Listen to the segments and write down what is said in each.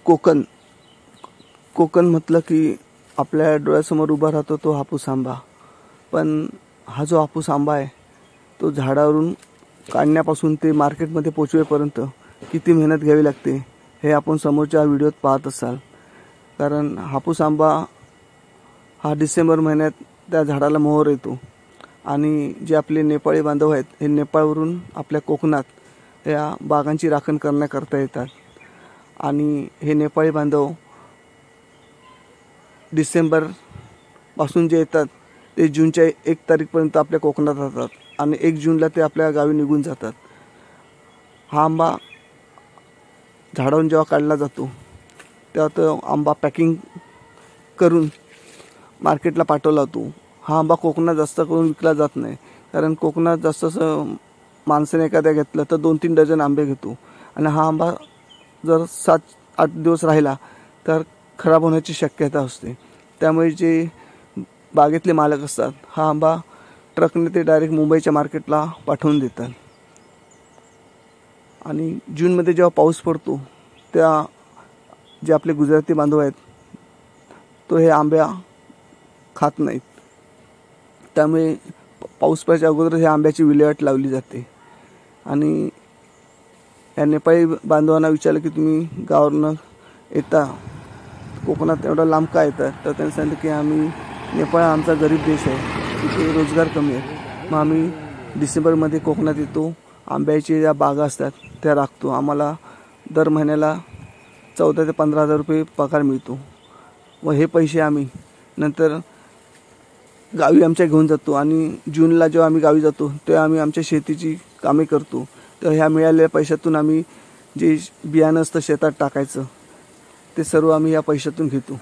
कोकण म्हटलं की आपल्या डोळ्यासमोर उभा राहतो तो हापूस आंबा। पण हा जो हापूस आंबा आहे तो झाडावरून काढण्यापासून ते मार्केटमध्ये पोहोचवेपर्यंत किती मेहनत घ्यावी लागते हे आपण समोरच्या व्हिडिओत पाहत असाल। कारण हापूस आंबा हा डिसेंबर महिन्यात त्या झाडाला मोहर येतो आणि जे आपले नेपाळी बांधव आहेत हे नेपाळवरून आपल्या कोकणात या बागांची राखण करण्याकरता येतात आणि हे नेपाळी बांधव डिसेंबर पासून जे येतात ते जूनच्या 1 तारीखपर्यंत आपल्या कोकणात राहतात आणि 1 जूनला ते आपल्या गावी निघून जातात। हा आंबा झाडावरून जेव्हा काढला जातो तेव्हा तो आंबा पॅकिंग करून मार्केटला पाठवला जातो। हा आंबा कोकणात जास्त करून विकला जात नाही, कारण कोकणात जास्त माणसाने एखाद्या घेतलं तर 2-3 डझन आंबे घेतो आणि हा आंबा जर 7-8 दिवस राहिला तर खराब होण्याची शक्यता असते। त्यामुळे जे बागेतले मालक असतात हा आंबा ट्रकने ते डायरेक्ट मुंबईच्या मार्केटला पाठवून देतात आणि जूनमध्ये जेव्हा पाऊस पडतो त्या जे आपले गुजराती बांधव आहेत तो हे आंबा खात नाहीत। त्यामुळे पाऊस पडायच्या अगोदर हे आंब्याची विल्हेवाट लावली जाते आणि या नेपाळी बांधवांना विचारलं की तुम्ही गावावरून येता कोकणात एवढा लांब का येतात, तर त्यांनी सांगितलं की आम्ही नेपाळ आमचा गरीब देश आहे, तिथे रोजगार कमी आहे, मग आम्ही डिसेंबरमध्ये कोकणात येतो, आंब्याच्या ज्या बागा असतात त्या राखतो, आम्हाला दर महिन्याला 14,000 ते 15,000 रुपये पगार मिळतो व हे पैसे आम्ही नंतर गावी आमच्या घेऊन जातो आणि जूनला जेव्हा आम्ही गावी जातो तेव्हा आम्ही आमच्या शेतीची कामे करतो। तर ह्या मिळालेल्या पैशातून आम्ही जे बियाणं असतं शेतात टाकायचं ते सर्व आम्ही या पैशातून घेतो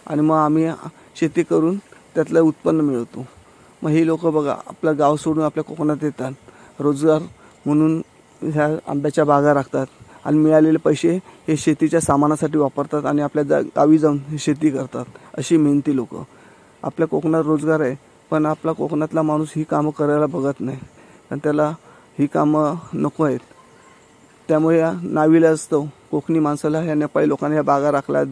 आणि मग आम्ही शेती करून त्यातलं उत्पन्न मिळवतो। मग ही लोक बघा आपलं गाव सोडून आपल्या कोकणात येतात, रोजगार म्हणून ह्या आंब्याच्या बागा राखतात आणि मिळालेले पैसे हे शेतीच्या सामानासाठी वापरतात आणि आपल्या गावी जाऊन शेती करतात। अशी मेहनती लोक आपल्या कोकणात रोजगार आहे, पण आपला कोकणातला माणूस ही कामं करायला बघत नाही आणि त्याला ही कामं नको आहेत। त्यामुळे या नावीला असतो कोकणी माणसाला ह्या नेपाळी लोकांना ह्या बागा राखायला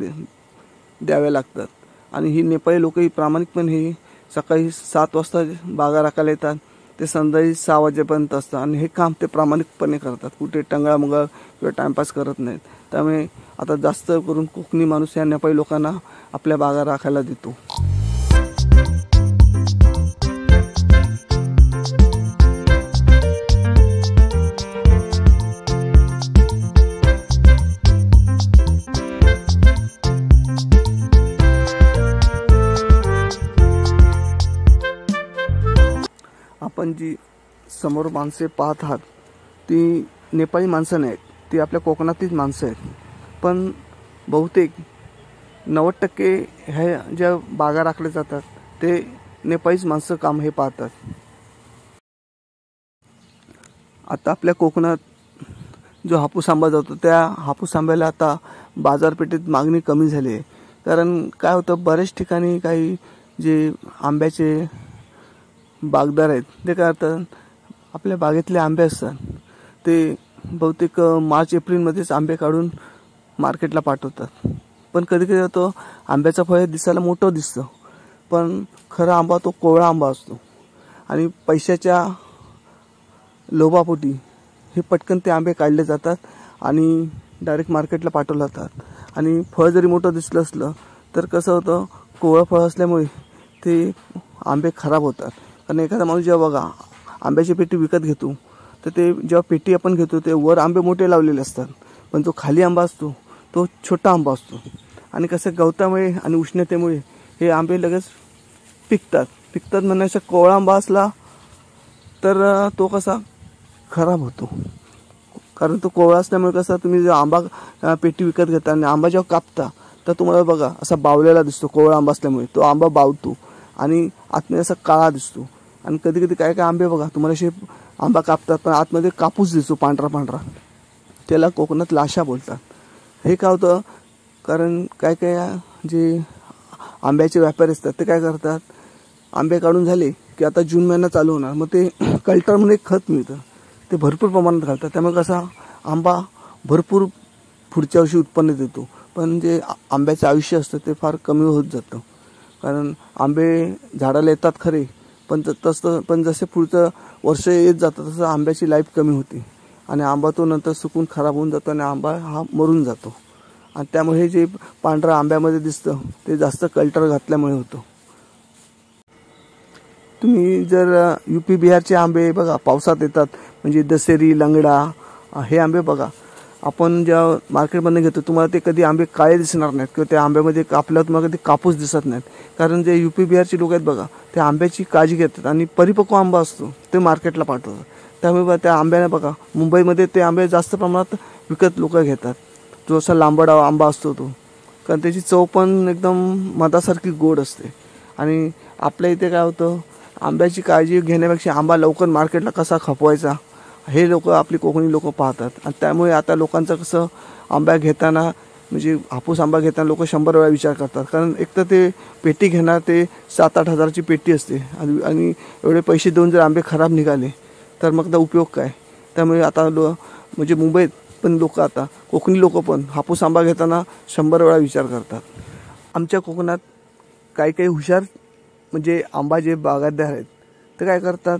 द्याव्या लागतात आणि ही नेपाळी लोक ही प्रामाणिकपणे ही सकाळी 7 वाजता बागा राखायला येतात ते संध्याकाळी 6 वाजेपर्यंत असतं आणि हे काम ते प्रामाणिकपणे करतात, कुठे टंगळामंगळ किंवा टाइमपास करत नाहीत। त्यामुळे आता जास्त करून कोकणी माणूस या नेपाळी लोकांना आपल्या बागा राखायला देतो। आपण जी समोर माणसे पाहत आहात ती नेपाळी माणसं नाहीत, ती आपल्या कोकणातलीच माणसं आहेत, पण बहुतेक 90% ह्या ज्या बागा राखल्या जातात ते नेपाळीच माणसं काम हे पाहतात। आता आपल्या कोकणात जो हापूस आंबा जातो त्या हापूस आंब्याला आता बाजारपेठेत मागणी कमी झाली आहे, कारण काय होतं बऱ्याच ठिकाणी काही जे आंब्याचे बागदार आहेत ते काय करतात आपल्या बागेतले आंबे असतात ते बहुतेक मार्च-एप्रिलमध्येच आंबे काढून मार्केटला पाठवतात। पण कधी कधी तो आंब्याचा फळ दिसायला मोठं दिसतं, पण खरा आंबा तो कोवळा आंबा असतो आणि पैशाच्या लोभापोटी हे पटकन ते आंबे काढले जातात आणि डायरेक्ट मार्केटला पाठवले जातात आणि फळ जरी मोठं दिसलं असलं तर कसं होतं कोवळं फळ असल्यामुळे ते आंबे खराब होतात। कारण एखादा माणूस जेव्हा बघा आंब्याची पेटी विकत घेतो तर ते जेव्हा पेटी आपण घेतो ते वर आंबे मोठे लावलेले असतात, पण जो खाली आंबा असतो तो छोटा आंबा असतो आणि कसं गवतामुळे आणि उष्णतेमुळे हे आंबे लगेच पिकतात म्हणण्याचा कोवळा आंबा असला तर तो कसा खराब होतो, कारण तो कोवळा असल्यामुळे कसा तुम्ही जो आंबा पेटी विकत घेता आणि आंबा जेव्हा कापता तर तुम्हाला बघा असा बावलेला दिसतो, कोवळा आंबा असल्यामुळे तो आंबा बावतो आणि आतमध्ये असा काळा दिसतो आणि कधी कधी काय आंबे बघा तुम्हाला असे आंबा कापतात पण आतमध्ये कापूस दिसतो पांढरा, त्याला कोकणात लाशा बोलतात। हे काय होतं कारण काय जे आंब्याचे व्यापारी असतात ते काय करतात आंबे काढून झाले की आता जून महिना चालू होणार, मग ते कल्टर म्हणून एक खत मिळतं ते भरपूर प्रमाणात घालतात, त्यामुळे कसा आंबा भरपूर पुढच्या वर्षी उत्पन्न देतो। पण जे आंब्याचं आयुष्य असतं ते फार कमी होत जातं. कारण आंबे झाडाला येतात खरे, पण जसे पुढचं वर्ष येत जातं तसं आंब्याची लाईफ कमी होती आणि आंबा तो नंतर सुकून खराब होऊन जातो आणि आंबा हा मरून जातो. आणि त्यामुळे जे पांढरं आंब्यामध्ये दिसतं ते जास्त कल्टर घातल्यामुळे होतं. तुम्ही जर UP बिहारचे आंबे बघा, पावसात येतात, म्हणजे दशेरी, लंगडा, हे आंबे बघा. आपण ज्या मार्केटमधून घेतो तुम्हाला ते कधी आंबे काळे दिसणार नाहीत किंवा त्या आंब्यामध्ये आपल्याला तुम्हाला कधी कापूस दिसत नाहीत. कारण जे UP बिहारचे लोक आहेत बघा, ते आंब्याची काळजी घेतात आणि परिपक्व आंबा असतो ते मार्केटला पाठवतात. त्यामुळे त्या आंब्याने बघा, मुंबईमध्ये ते आंबे जास्त प्रमाणात विकत लोक घेतात. जो असा लांबडा आंबा असतो तो, कारण त्याची चव पण एकदम मधासारखी गोड असते. आणि आपल्या इथे काय होतं, आंब्याची काळजी घेण्यापेक्षा आंबा लवकर मार्केटला कसा खपवायचा हे लोक, आपली कोकणी लोक पाहतात. आणि त्यामुळे आता लोकांचं कसं, आंबा घेताना म्हणजे हापूस आंबा घेताना लोक 100 वेळा विचार करतात. कारण एक तर ते पेटी घेणार, ते 7-8 हजाराची पेटी असते आणि एवढे पैसे देऊन जर आंबे खराब निघाले तर मग त्याचा उपयोग काय. त्यामुळे आता म्हणजे मुंबईत पण लोक, आता कोकणी लोक पण हापूस आंबा घेताना 100 वेळा विचार करतात. आमच्या कोकणात काही काही हुशार म्हणजे आंबा जे बागायतदार आहेत ते काय करतात,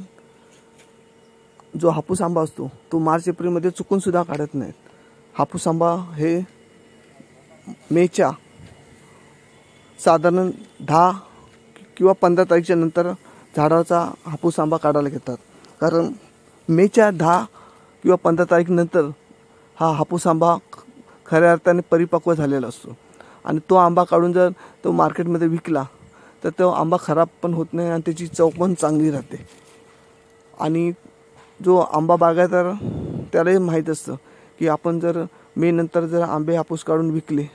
जो हापूस आंबा असतो तो मार्च-एप्रिलमध्ये चुकून सुद्धा काढत नाहीत. हापूस आंबा हे मेच्या साधारण 10 किंवा 15 तारखेच्या नंतर झाडाचा हापूस आंबा काढायला घेतात. कारण मेच्या 10 किंवा 15 तारखेनंतर हा हापूस आंबा खऱ्या अर्थाने परिपक्व झालेला असतो आणि तो आंबा काढून जर तो मार्केटमध्ये विकला तर तो आंबा खराब पण होत नाही आणि त्याची चव पण चांगली राहते. आणि जो आंबा बागायतदार त्यालाही माहीत असतं की आपण जर मे नंतर जर आंबे हापूस काढून विकले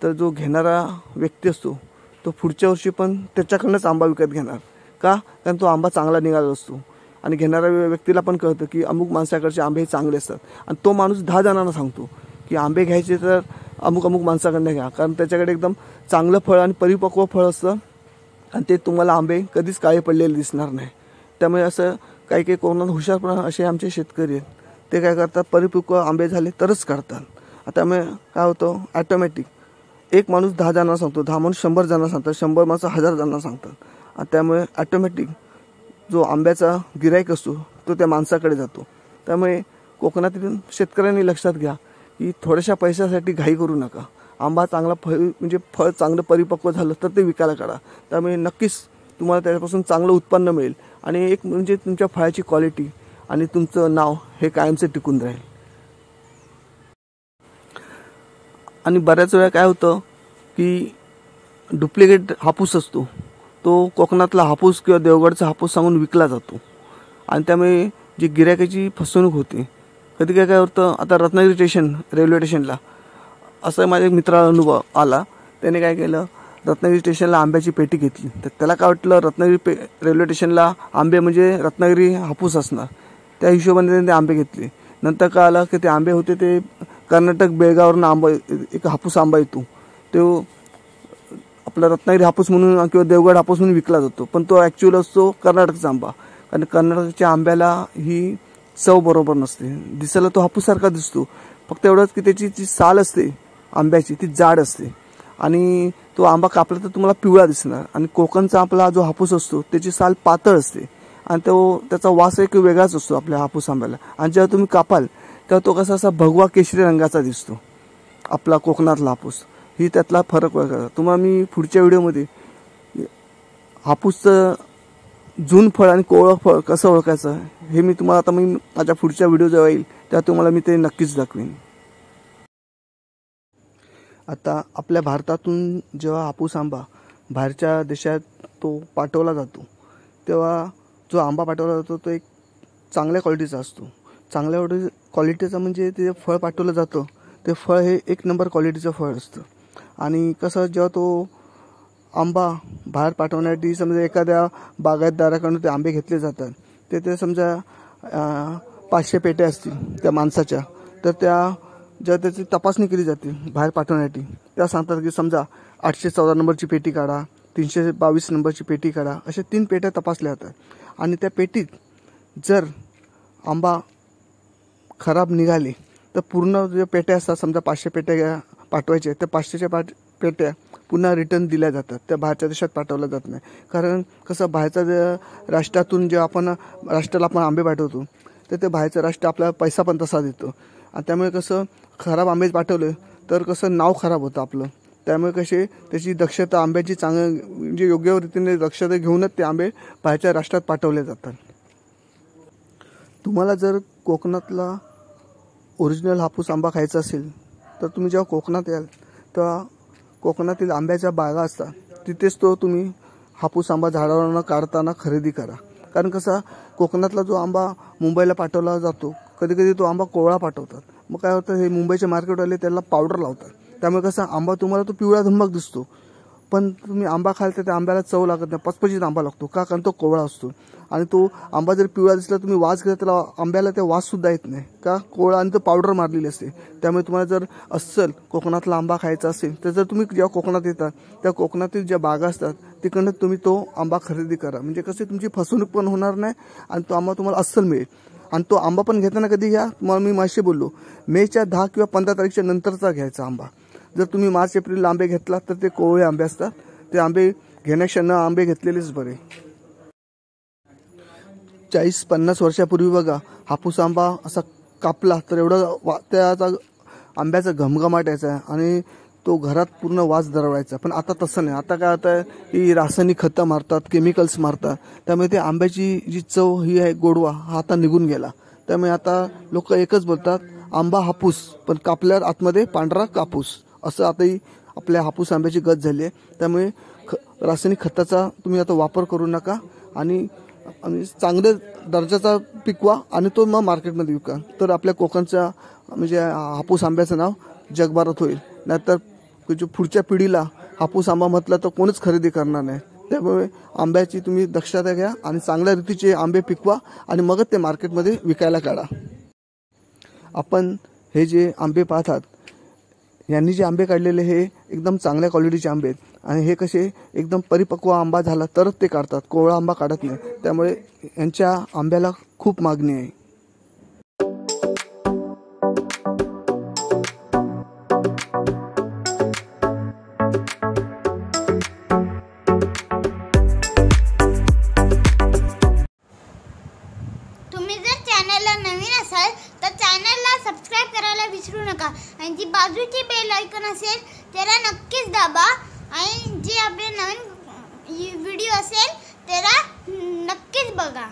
तर जो घेणारा व्यक्ती असतो तो पुढच्या वर्षी पण त्याच्याकडनंच आंबा विकत घेणार. का? कारण तो आंबा चांगला निघाला असतो आणि घेणाऱ्या व्यक्तीला पण कळतं की अमुक माणसाकडचे आंबे हे चांगले असतात. आणि तो माणूस 10 जणांना सांगतो की आंबे घ्यायचे तर अमुक माणसाकडनं घ्या, कारण त्याच्याकडे एकदम चांगलं फळ आणि परिपक्व फळ असतं आणि ते तुम्हाला आंबे कधीच काळे पडलेले दिसणार नाही. त्यामुळे असं काही काही कोकणात हुशारपणा असे आमचे शेतकरी आहेत, ते काय करतात, परिपक्व आंबे झाले तरच काढतात. त्यामुळे काय होतं, ॲटोमॅटिक एक माणूस 10 जणांना सांगतो, 10 माणूस 100 जणांना सांगतात, 100 माणसं 1000 जणांना सांगतात. आणि त्यामुळे ॲटोमॅटिक जो आंब्याचा गिराईक असतो तो त्या माणसाकडे जातो. त्यामुळे कोकणातील शेतकऱ्यांनी लक्षात घ्या की थोड्याशा पैशासाठी घाई करू नका. आंबा चांगला म्हणजे फळ चांगलं परिपक्व झालं तर ते विकायला काढा. त्यामुळे नक्कीच तुम्हाला त्याच्यापासून चांगलं उत्पन्न मिळेल आणि एक म्हणजे तुमच्या फळाची क्वालिटी आणि तुमचं नाव हे कायमचं टिकून राहील. आणि बऱ्याच वेळा काय होतं की डुप्लिकेट हापूस असतो तो कोकणातला हापूस किंवा देवगडचा हापूस सांगून विकला जातो आणि त्यामुळे जी गिऱ्हाईकाची फसवणूक होते. कधी काय होतं, आता रत्नागिरी स्टेशन, रेल्वे स्टेशनला असं माझ्या मित्राला अनुभव आला. त्याने काय केलं, रत्नागिरी स्टेशनला आंब्याची पेटी घेतली. तर त्याला काय वाटलं, रत्नागिरी रेल्वे स्टेशनला आंबे म्हणजे रत्नागिरी हापूस असणार, त्या हिशोबाने त्याने ते आंबे घेतले. नंतर काय आलं की ते आंबे होते ते कर्नाटक, बेळगाववरून आंबा, एक हापूस आंबा येतो तो आपला रत्नागिरी हापूस म्हणून किंवा देवगड हापूस म्हणून विकला जातो, पण तो ॲक्च्युअल असतो कर्नाटकचा आंबा. कारण कर्नाटकच्या आंब्याला ही चव बरोबर नसते, दिसायला तो हापूससारखा दिसतो, फक्त एवढंच की त्याची जी साल असते आंब्याची ती जाड असते आणि तो आंबा कापला तर तुम्हाला पिवळा दिसणार. आणि कोकणचा आपला जो हापूस असतो त्याची साल पातळ असते आणि त्याचा वास एक वेगळाच असतो आपल्या हापूस आंब्याला. आणि जेव्हा तुम्ही कापाल तेव्हा तो कसा असा भगवा केशरी रंगाचा दिसतो आपला कोकणातला हापूस. ही त्यातला फरक ओळखा. तुम्हाला मी पुढच्या व्हिडिओमध्ये हापूसचं जून फळ आणि कोवळं फळ कसं ओळखायचं हे मी तुम्हाला आता माझ्या पुढच्या व्हिडिओ जेव्हा येईल तेव्हा तुम्हाला मी ते नक्कीच दाखवेन. आता आपल्या भारतातून जेव्हा हापूस आंबा बाहेरच्या देशात तो पाठवला जातो तेव्हा जो आंबा पाठवला जातो तो एक चांगल्या क्वालिटीचा असतो. चांगल्या क्वालिटीचा म्हणजे ते फळ पाठवलं जातं ते फळ हे 1 नंबर क्वालिटीचं फळ असतं. आणि कसं, जेव्हा तो आंबा बाहेर पाठवण्यासाठी समजा एखाद्या बागायतदाराकडून ते आंबे घेतले जातात, ते समजा 500 पेट्या असतील त्या माणसाच्या, तर जेव्हा त्याची तपासणी केली जाते बाहेर पाठवण्यासाठी तेव्हा सांगतात की समजा 814 नंबरची पेटी काढा, 322 नंबरची पेटी काढा, अशा 3 पेट्या तपासल्या जातात. आणि त्या पेटीत जर आंबा खराब निघाले तर पूर्ण जे पेट्या असतात, समजा 500 पेट्या पाठवायचे त्या 500च्या पेट्या पुन्हा रिटर्न दिल्या जातात, त्या बाहेरच्या देशात पाठवल्या जात नाही. कारण कसं बाहेरच्या राष्ट्रातून जे आपण राष्ट्राला आपण आंबे पाठवतो तर ते बाहेरचं राष्ट्र आपल्याला पैसा पण तसा देतो. आणि त्यामुळे कसं खराब आंबे पाठवले तर कसं नाव खराब होतं आपलं. त्यामुळे कसे त्याची दक्षता आंब्याची म्हणजे योग्य रीतीने दक्षता घेऊनच ते आंबे बाहेरच्या राष्ट्रात पाठवले जातात. तुम्हाला जर कोकणातला ओरिजिनल हापूस आंबा खायचा असेल तर तुम्ही जेव्हा कोकणात याल तेव्हा कोकणातील आंब्याच्या बागा असतात तिथेच तो तुम्ही हापूस आंबा झाडावरून काढताना खरेदी करा. कारण कसा कोकणातला जो आंबा मुंबईला पाठवला जातो कधी कधी तो आंबा कोवळा पाठवतात. मग काय होतं, हे मुंबईचे मार्केटवाले त्याला पावडर लावतात. त्यामुळे कसा आंबा तुम्हाला तो पिवळा धम्मक दिसतो, पण तुम्ही आंबा खाल तर त्या आंब्याला चव लागत नाही, पचपचीत आंबा लागतो. का? कारण तो कोवळा असतो. आणि तो आंबा जर पिवळा दिसला तुम्ही वास घेतला त्याला आंब्याला त्या वाससुद्धा येत नाही. का? कोवळा आणि तो पावडर मारलेली असते. त्यामुळे तुम्हाला जर अस्सल कोकणातला आंबा खायचा असेल तर जर तुम्ही जेव्हा कोकणात येतात त्या कोकणातील ज्या बागा असतात तिकडनं तुम्ही तो आंबा खरेदी करा. म्हणजे कसे तुमची फसवणूक पण होणार नाही आणि तो आंबा तुम्हाला अस्सल मिळेल. आणि तो आंबा पण घेताना कधी घ्या, तुम्हाला मी माशी बोललो मेच्या 10 किंवा 15 तारखेच्या नंतरचा घ्यायचा आंबा. जर तुम्ही मार्च एप्रिल आंबे घेतला तर ते कोवळे आंबे असतात. ते आंबे घेण्यापेक्षा न आंबे घेतलेलेच बरे. 40-50 वर्षापूर्वी बघा हापूस आंबा असा कापला तर एवढा त्याचा आंब्याचा घमघमाट यायचा आणि तो घरात पूर्ण वास दरवळायचा. पण आता तसं नाही. आता काय होतं की रासायनिक खतं मारतात, केमिकल्स मारतात. त्यामुळे ते आंब्याची जी चव ही आहे गोडवा हा आता निघून गेला. त्यामुळे आता लोक एकच बोलतात आंबा हापूस, पण कापल्यावर आतमध्ये पांढरा कापूस, असं आताही आपल्या हापूस आंब्याची गत झाली आहे. त्यामुळे रासायनिक खताचा तुम्ही आता वापर करू नका आणि चांगल्या दर्जाचा पिकवा आणि तो मग मार्केटमध्ये विका. तर आपल्या कोकणच्या म्हणजे हापूस आंब्याचं नाव जगभरात होईल. नाहीतर पुढच्या पिढीला हापूस आंबा म्हटलं तर कोणीच खरेदी करणार नाही. त्यामुळे आंब्याची तुम्ही दक्षता घ्या आणि चांगल्या रीतीचे आंबे पिकवा आणि मगच ते मार्केटमध्ये विकायला काढा. आपण हे जे आंबे पाहतात यांनी जे आंबे काढलेले हे एकदम चांगल्या क्वालिटीचे आंबे आहेत आणि हे कसे एकदम परिपक्व आंबा झाला तरच ते काढतात, कोवळा आंबा काढत नाही. त्यामुळे यांच्या आंब्याला खूप मागणी आहे. तुम्ही जर चॅनलला नवीन असाल तर चॅनलला सबस्क्राईब करायला विसरू नका आणि जी बाजूची बेल आयकॉन असेल त्याला नक्कीच दाबा आणि जे आपले नवीन व्हिडिओ असेल त्याला नक्कीच बघा.